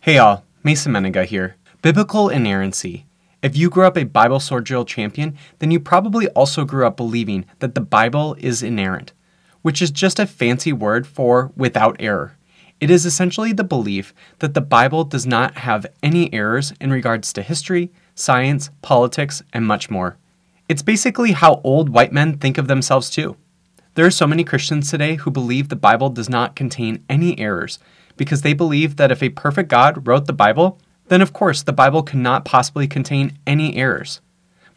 Hey y'all, Mason Menega here. Biblical inerrancy. If you grew up a Bible sword drill champion, then you probably also grew up believing that the Bible is inerrant, which is just a fancy word for without error. It is essentially the belief that the Bible does not have any errors in regards to history, science, politics, and much more. It's basically how old white men think of themselves too. There are so many Christians today who believe the Bible does not contain any errors because they believe that if a perfect God wrote the Bible, then of course the Bible could not possibly contain any errors.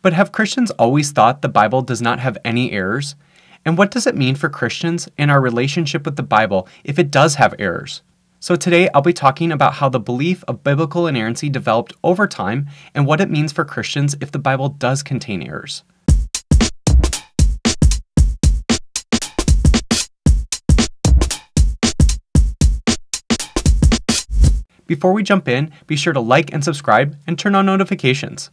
But have Christians always thought the Bible does not have any errors? And what does it mean for Christians in our relationship with the Bible if it does have errors? So today I'll be talking about how the belief of biblical inerrancy developed over time and what it means for Christians if the Bible does contain errors. Before we jump in, be sure to like and subscribe and turn on notifications.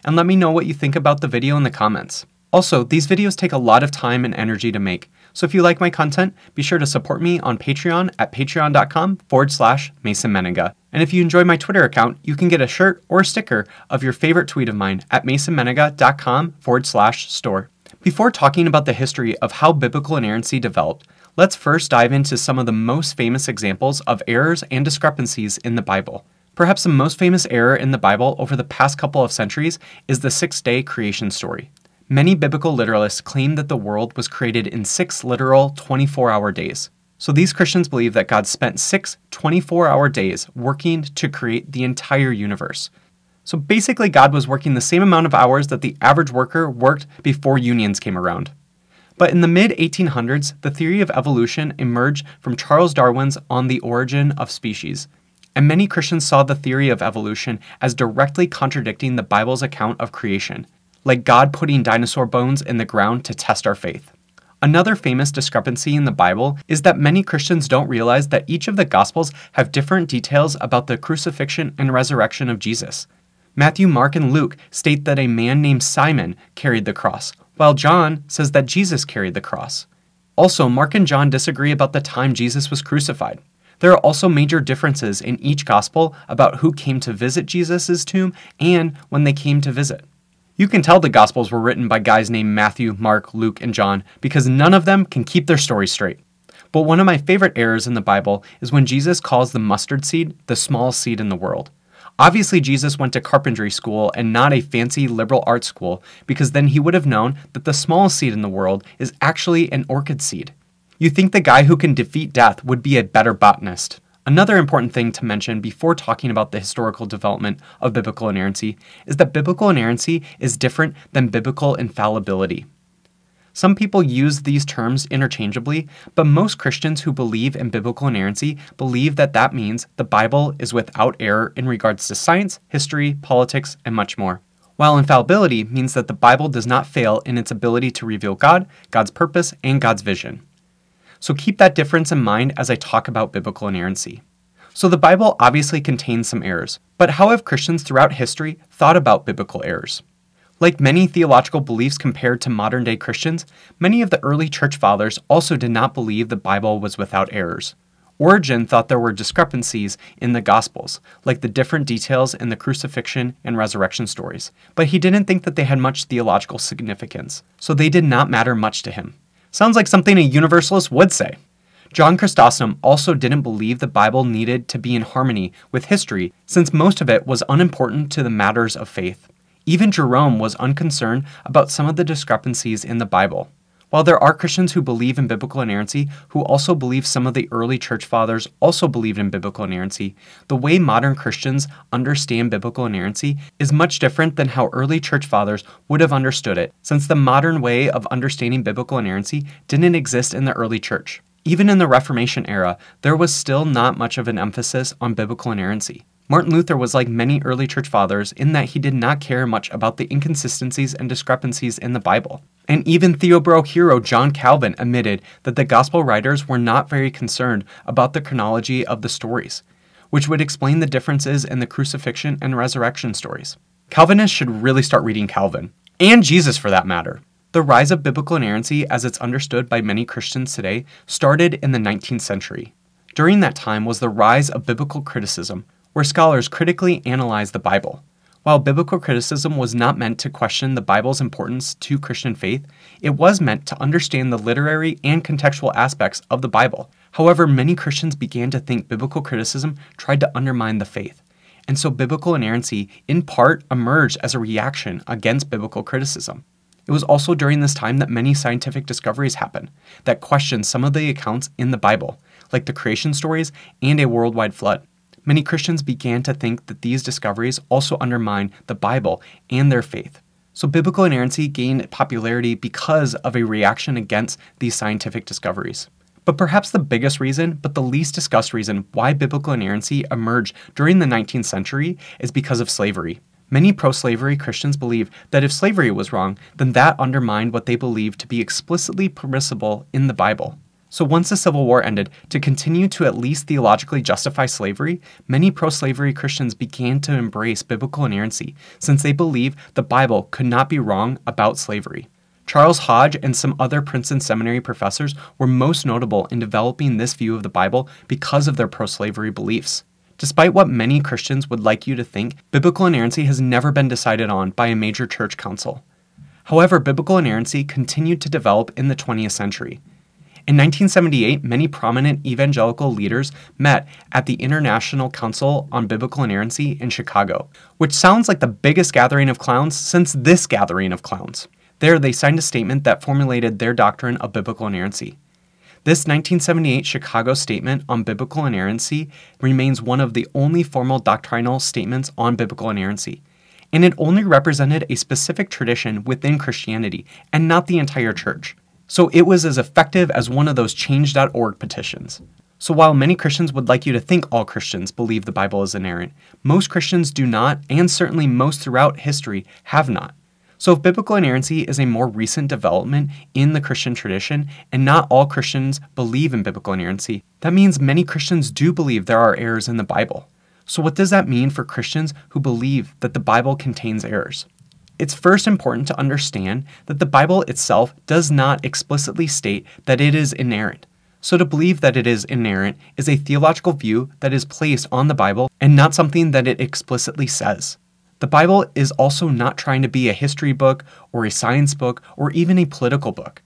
And let me know what you think about the video in the comments. Also, these videos take a lot of time and energy to make, so if you like my content, be sure to support me on Patreon at patreon.com/Mason Menega. And if you enjoy my Twitter account, you can get a shirt or a sticker of your favorite tweet of mine at masonmenega.com/store. Before talking about the history of how biblical inerrancy developed, let's first dive into some of the most famous examples of errors and discrepancies in the Bible. Perhaps the most famous error in the Bible over the past couple of centuries is the six-day creation story. Many biblical literalists claim that the world was created in 6 literal 24-hour days. So these Christians believe that God spent 6 24-hour days working to create the entire universe. So basically God was working the same amount of hours that the average worker worked before unions came around. But in the mid-1800s, the theory of evolution emerged from Charles Darwin's On the Origin of Species, and many Christians saw the theory of evolution as directly contradicting the Bible's account of creation, like God putting dinosaur bones in the ground to test our faith. Another famous discrepancy in the Bible is that many Christians don't realize that each of the Gospels have different details about the crucifixion and resurrection of Jesus. Matthew, Mark, and Luke state that a man named Simon carried the cross, while John says that Jesus carried the cross. Also, Mark and John disagree about the time Jesus was crucified. There are also major differences in each gospel about who came to visit Jesus' tomb and when they came to visit. You can tell the gospels were written by guys named Matthew, Mark, Luke, and John because none of them can keep their stories straight. But one of my favorite errors in the Bible is when Jesus calls the mustard seed the smallest seed in the world. Obviously, Jesus went to carpentry school and not a fancy liberal arts school because then he would have known that the smallest seed in the world is actually an orchid seed. You think the guy who can defeat death would be a better botanist. Another important thing to mention before talking about the historical development of biblical inerrancy is that biblical inerrancy is different than biblical infallibility. Some people use these terms interchangeably, but most Christians who believe in biblical inerrancy believe that that means the Bible is without error in regards to science, history, politics, and much more. While infallibility means that the Bible does not fail in its ability to reveal God, God's purpose, and God's vision. So keep that difference in mind as I talk about biblical inerrancy. So the Bible obviously contains some errors, but how have Christians throughout history thought about biblical errors? Like many theological beliefs compared to modern-day Christians, many of the early church fathers also did not believe the Bible was without errors. Origen thought there were discrepancies in the Gospels, like the different details in the crucifixion and resurrection stories, but he didn't think that they had much theological significance, so they did not matter much to him. Sounds like something a Universalist would say. John Chrysostom also didn't believe the Bible needed to be in harmony with history since most of it was unimportant to the matters of faith. Even Jerome was unconcerned about some of the discrepancies in the Bible. While there are Christians who believe in biblical inerrancy who also believe some of the early church fathers also believed in biblical inerrancy, the way modern Christians understand biblical inerrancy is much different than how early church fathers would have understood it, since the modern way of understanding biblical inerrancy didn't exist in the early church. Even in the Reformation era, there was still not much of an emphasis on biblical inerrancy. Martin Luther was like many early church fathers in that he did not care much about the inconsistencies and discrepancies in the Bible. And even Theobro hero John Calvin admitted that the gospel writers were not very concerned about the chronology of the stories, which would explain the differences in the crucifixion and resurrection stories. Calvinists should really start reading Calvin, and Jesus for that matter. The rise of biblical inerrancy as it's understood by many Christians today started in the 19th century. During that time was the rise of biblical criticism, where scholars critically analyze the Bible. While biblical criticism was not meant to question the Bible's importance to Christian faith, it was meant to understand the literary and contextual aspects of the Bible. However, many Christians began to think biblical criticism tried to undermine the faith, and so biblical inerrancy, in part, emerged as a reaction against biblical criticism. It was also during this time that many scientific discoveries happened that questioned some of the accounts in the Bible, like the creation stories and a worldwide flood. Many Christians began to think that these discoveries also undermine the Bible and their faith. So biblical inerrancy gained popularity because of a reaction against these scientific discoveries. But perhaps the biggest reason, but the least discussed reason why biblical inerrancy emerged during the 19th century is because of slavery. Many pro-slavery Christians believe that if slavery was wrong, then that undermined what they believed to be explicitly permissible in the Bible. So once the Civil War ended, to continue to at least theologically justify slavery, many pro-slavery Christians began to embrace biblical inerrancy, since they believed the Bible could not be wrong about slavery. Charles Hodge and some other Princeton Seminary professors were most notable in developing this view of the Bible because of their pro-slavery beliefs. Despite what many Christians would like you to think, biblical inerrancy has never been decided on by a major church council. However, biblical inerrancy continued to develop in the 20th century. In 1978, many prominent evangelical leaders met at the International Council on Biblical Inerrancy in Chicago, which sounds like the biggest gathering of clowns since this gathering of clowns. There, they signed a statement that formulated their doctrine of biblical inerrancy. This 1978 Chicago Statement on Biblical Inerrancy remains one of the only formal doctrinal statements on biblical inerrancy, and it only represented a specific tradition within Christianity and not the entire church. So it was as effective as one of those change.org petitions. So while many Christians would like you to think all Christians believe the Bible is inerrant, most Christians do not, and certainly most throughout history have not. So if biblical inerrancy is a more recent development in the Christian tradition, and not all Christians believe in biblical inerrancy, that means many Christians do believe there are errors in the Bible. So what does that mean for Christians who believe that the Bible contains errors? It's first important to understand that the Bible itself does not explicitly state that it is inerrant. So to believe that it is inerrant is a theological view that is placed on the Bible and not something that it explicitly says. The Bible is also not trying to be a history book or a science book or even a political book.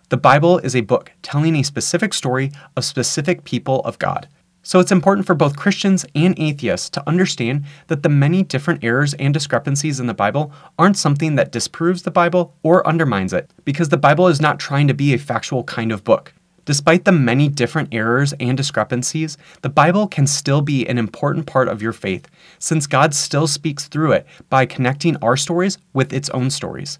The Bible is a book telling a specific story of specific people of God. So it's important for both Christians and atheists to understand that the many different errors and discrepancies in the Bible aren't something that disproves the Bible or undermines it, because the Bible is not trying to be a factual kind of book. Despite the many different errors and discrepancies, the Bible can still be an important part of your faith, since God still speaks through it by connecting our stories with its own stories.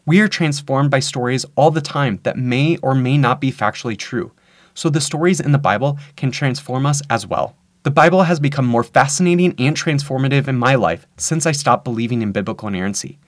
We are transformed by stories all the time that may or may not be factually true. So the stories in the Bible can transform us as well. The Bible has become more fascinating and transformative in my life since I stopped believing in biblical inerrancy.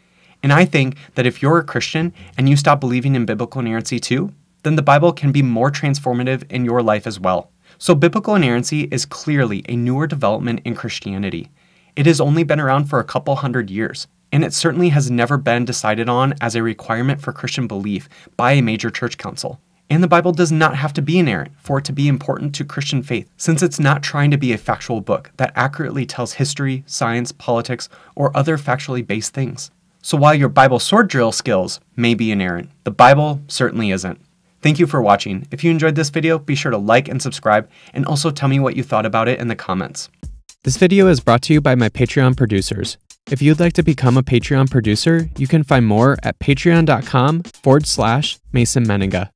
And I think that if you're a Christian and you stop believing in biblical inerrancy too, then the Bible can be more transformative in your life as well. So biblical inerrancy is clearly a newer development in Christianity. It has only been around for a couple hundred years, and it certainly has never been decided on as a requirement for Christian belief by a major church council. And the Bible does not have to be inerrant for it to be important to Christian faith, since it's not trying to be a factual book that accurately tells history, science, politics, or other factually based things. So while your Bible sword drill skills may be inerrant, the Bible certainly isn't. Thank you for watching. If you enjoyed this video, be sure to like and subscribe, and also tell me what you thought about it in the comments. This video is brought to you by my Patreon producers. If you'd like to become a Patreon producer, you can find more at patreon.com/Mason Menninga.